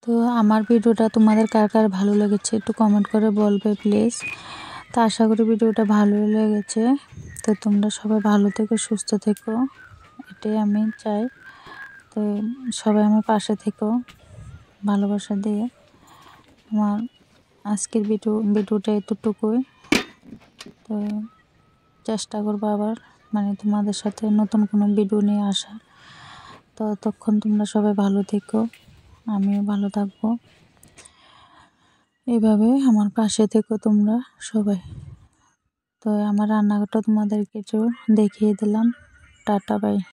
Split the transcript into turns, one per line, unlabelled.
তো আমার ভিডিওটা তোমাদের কার কার ভালো লেগেছে একটু কমেন্ট করে বলবে প্লিজ। তো আশা করি ভিডিওটা ভালো লেগেছে। তো তোমরা সবাই ভালো থেকো, সুস্থ থেকো, এটাই আমি চাই। তো সবাই আমার পাশে থেকো ভালোবাসা দিয়ে। আমার আজকের ভিডিওটা এতটুকুই। তো চেষ্টা করবো আবার তোমাদের সাথে নতুন কোনো ভিডিও নিয়ে আসা। তো ততক্ষণ তোমরা সবাই ভালো থেকো, আমিও ভালো থাকবো। এভাবে আমার পাশে থেকো তোমরা সবাই। তো আমার রান্নাঘরটা তোমাদেরকে একটু দেখিয়ে দিলাম। Tata bye.